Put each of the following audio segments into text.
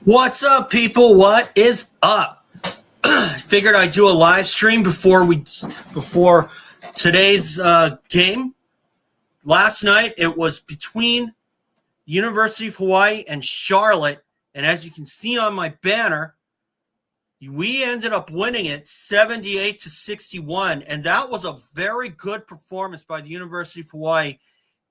What's up, people? What is up? Figured I'd do a live stream before today's game. Last night it was between University of Hawaii and Charlotte, and as you can see on my banner, we ended up winning it 78-61, and that was a very good performance by the University of Hawaii,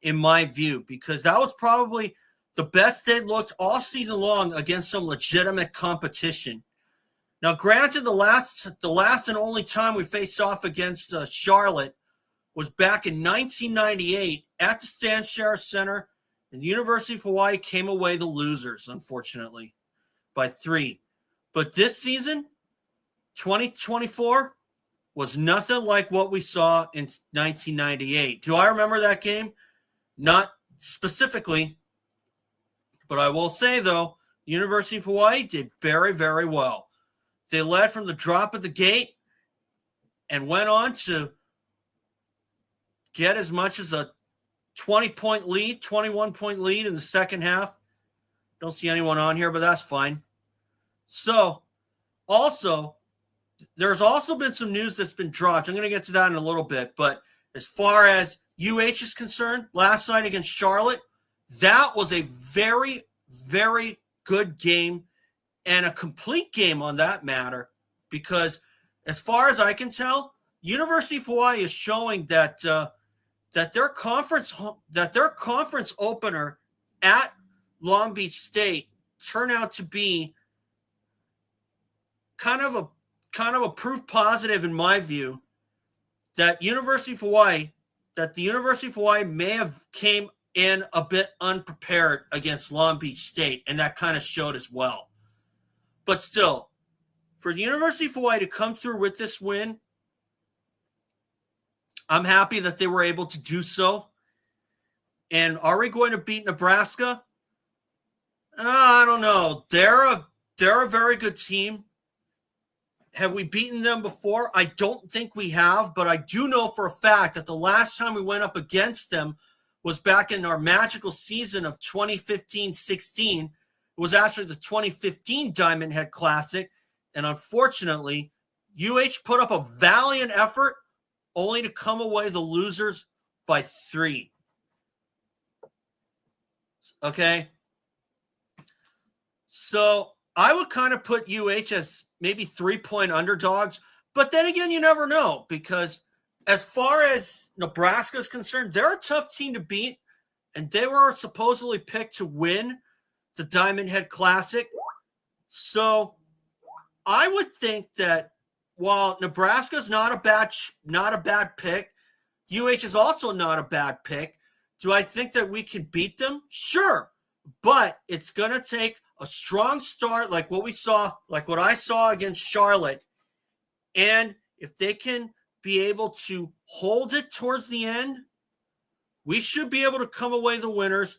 in my view, because that was probably the best they looked all season long against some legitimate competition. Now, granted, the last and only time we faced off against Charlotte was back in 1998 at the Stan Sheriff Center, and the University of Hawaii came away the losers, unfortunately, by 3. But this season, 2024, was nothing like what we saw in 1998. Do I remember that game? Not specifically, but I will say, though, the University of Hawaii did very, very well. They led from the drop of the gate and went on to get as much as a 20-point lead, 21-point lead in the second half. Don't see anyone on here, but that's fine. So, also, there's also been some news that's been dropped. I'm going to get to that in a little bit, but as far as UH is concerned, last night against Charlotte, that was a very, very good game and a complete game on that matter, because as far as I can tell, University of Hawaii is showing that that their conference opener at Long Beach State turned out to be kind of a proof positive, in my view, that the University of Hawaii may have came in a bit unprepared against Long Beach State, and that kind of showed as well. But still, for the University of Hawaii to come through with this win, I'm happy that they were able to do so. And are we going to beat Nebraska? I don't know. They're a very good team. Have we beaten them before? I don't think we have, but I do know for a fact that the last time we went up against them was back in our magical season of 2015-16. It was actually the 2015 Diamond Head Classic, and unfortunately, UH put up a valiant effort only to come away the losers by 3. Okay? So I would kind of put UH as maybe 3-point underdogs, but then again, you never know, because as far as Nebraska is concerned, they're a tough team to beat, and they were supposedly picked to win the Diamond Head Classic. So I would think that while Nebraska's not a bad pick, UH is also not a bad pick. Do I think that we can beat them? Sure, but it's going to take a strong start like what I saw against Charlotte. And if they can be able to hold it towards the end, we should be able to come away the winners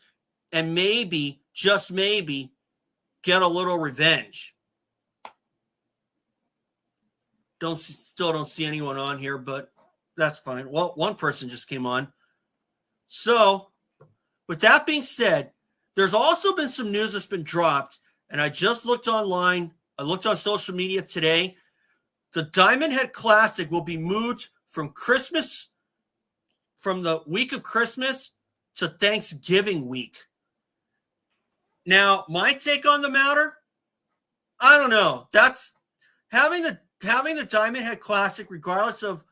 and maybe, just maybe, get a little revenge. Still don't see anyone on here, but that's fine. Well, one person just came on. So, with that being said, there's also been some news that's been dropped, and I just looked online. I looked on social media today. The Diamond Head Classic will be moved from the week of Christmas to Thanksgiving week. Now, my take on the matter, I don't know. That's having the Diamond Head Classic, regardless of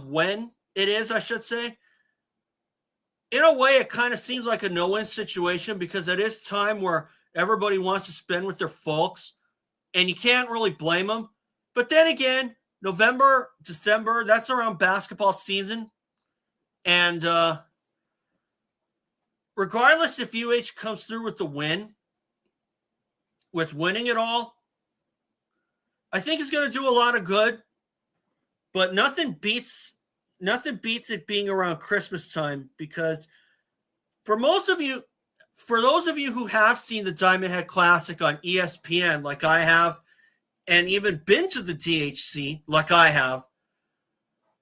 when it is, I should say. In a way, it kind of seems like a no-win situation, because it is time where everybody wants to spend with their folks, and you can't really blame them. But then again, November, December, that's around basketball season. And regardless if UH comes through with the win, with winning it all, I think it's going to do a lot of good. But nothing beats it being around Christmas time, because for those of you who have seen the Diamond Head Classic on ESPN, like I have, and even been to the DHC, like I have,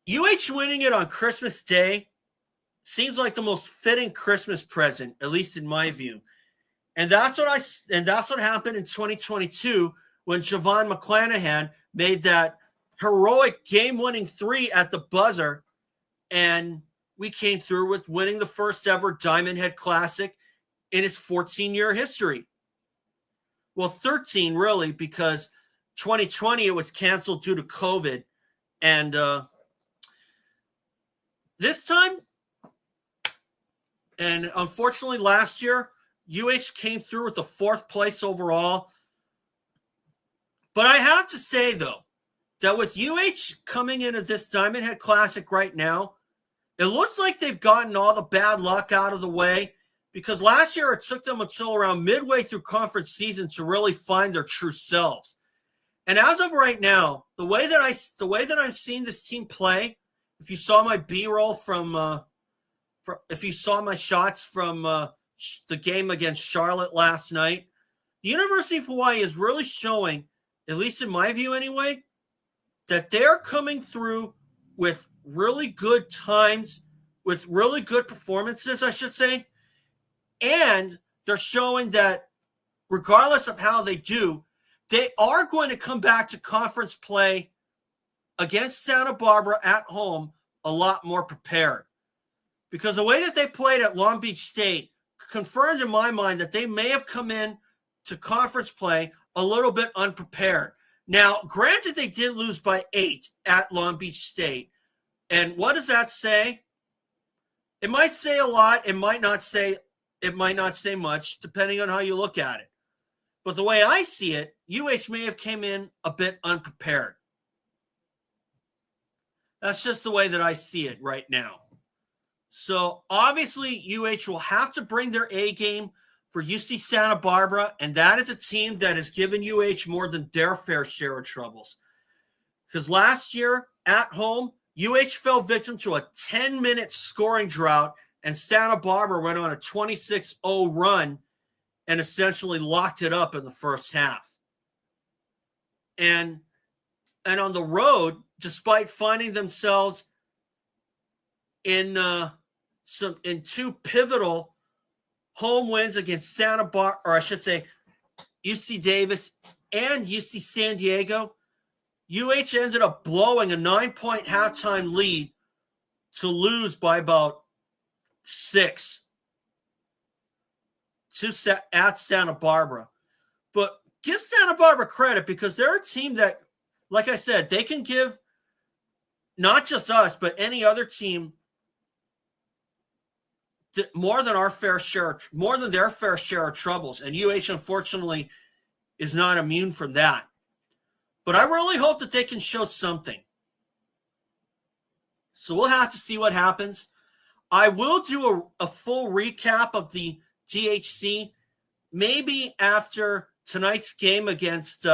UH winning it on Christmas Day seems like the most fitting Christmas present, at least in my view. And that's what happened in 2022 when Javon McClanahan made that heroic game-winning 3 at the buzzer, and we came through with winning the first ever Diamond Head Classic in its 14-year history. Well, 13 really, because 2020 it was canceled due to COVID, and this time, and unfortunately last year, UH came through with the 4th place overall. But I have to say, though, that with UH coming into this Diamond Head Classic right now, it looks like they've gotten all the bad luck out of the way, because last year it took them until around midway through conference season to really find their true selves. And as of right now, the way that I'm seeing this team play, if you saw my B-roll if you saw my shots from the game against Charlotte last night, the University of Hawaii is really showing, at least in my view anyway, that they're coming through with really good times, with really good performances, I should say. And they're showing that regardless of how they do, they are going to come back to conference play against Santa Barbara at home a lot more prepared. Because the way that they played at Long Beach State confirmed in my mind that they may have come in to conference play a little bit unprepared. Now, granted, they did lose by 8 at Long Beach State. And what does that say? It might say a lot. It might not say much, depending on how you look at it. But the way I see it, UH may have came in a bit unprepared. That's just the way that I see it right now. So obviously UH will have to bring their A game for UC Santa Barbara, and that is a team that has given UH more than their fair share of troubles. Because last year at home, UH fell victim to a 10-minute scoring drought, and Santa Barbara went on a 26-0 run and essentially locked it up in the first half. And on the road, despite finding themselves in 2 pivotal home wins against Santa Barbara, or I should say UC Davis and UC San Diego, UH ended up blowing a 9-point halftime lead to lose by about 6 at Santa Barbara. But give Santa Barbara credit, because they're a team that, like I said, they can give not just us, but any other team more than their fair share of troubles. And UH, unfortunately, is not immune from that. But I really hope that they can show something. So we'll have to see what happens. I will do a full recap of the DHC maybe after tonight's game against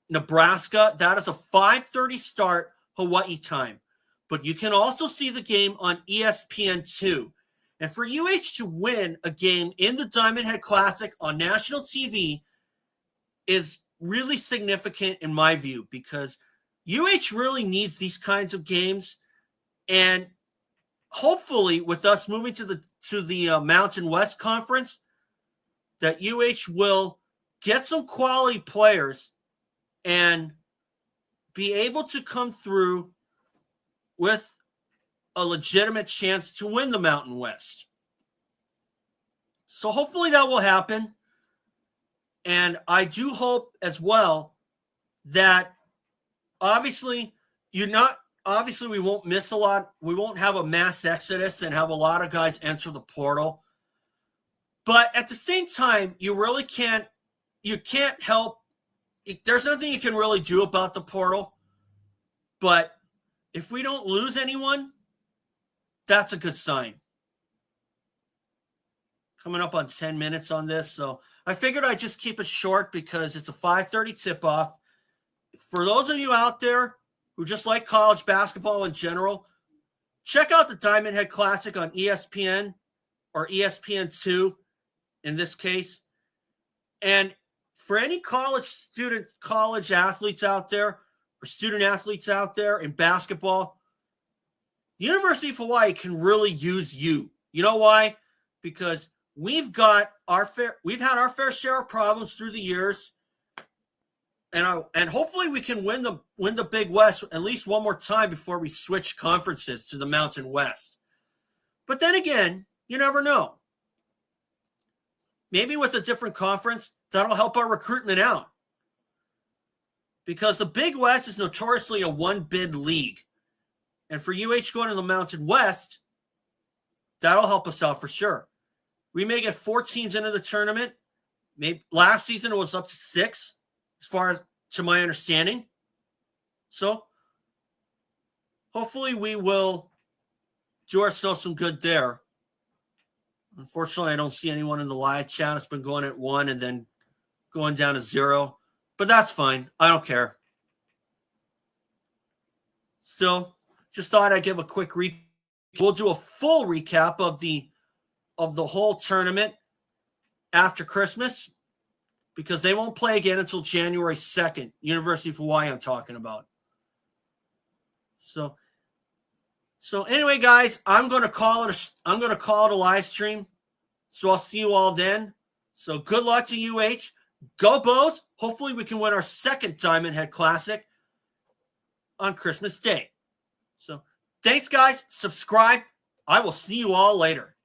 Nebraska. That is a 5:30 start Hawaii time. But you can also see the game on ESPN2. And for UH to win a game in the Diamond Head Classic on national TV is really significant in my view, because UH really needs these kinds of games. And hopefully with us moving to the Mountain West Conference, that UH will get some quality players and be able to come through with a legitimate chance to win the Mountain West. So hopefully that will happen. And I do hope as well that obviously we won't miss a lot. We won't have a mass exodus and have a lot of guys enter the portal. But at the same time, you can't help. There's nothing you can really do about the portal. But if we don't lose anyone, that's a good sign. Coming up on 10 minutes on this. So I figured I'd just keep it short because it's a 5:30 tip-off. For those of you out there who just like college basketball in general, check out the Diamond Head Classic on ESPN or ESPN2 in this case. And for any college athletes out there or student athletes out there in basketball, the University of Hawaii can really use you. You know why? Because we've had our fair share of problems through the years. And hopefully we can win the Big West at least one more time before we switch conferences to the Mountain West. But then again, you never know. Maybe with a different conference, that'll help our recruitment out. Because the Big West is notoriously a one-bid league. And for UH going to the Mountain West, that'll help us out for sure. We may get 4 teams into the tournament. Maybe last season it was up to 6, as far as to my understanding. So hopefully we will do ourselves some good there. Unfortunately, I don't see anyone in the live chat. It's been going at 1 and then going down to 0. But that's fine. I don't care. Still, just thought I'd give a quick recap. We'll do a full recap of the whole tournament after Christmas, because they won't play again until January 2nd. University of Hawaii I'm talking about. So anyway, guys, I'm going to call it a live stream. So I'll see you all then. So good luck to UH. Go Bows. Hopefully we can win our second Diamond Head Classic on Christmas Day. So thanks, guys. Subscribe. I will see you all later.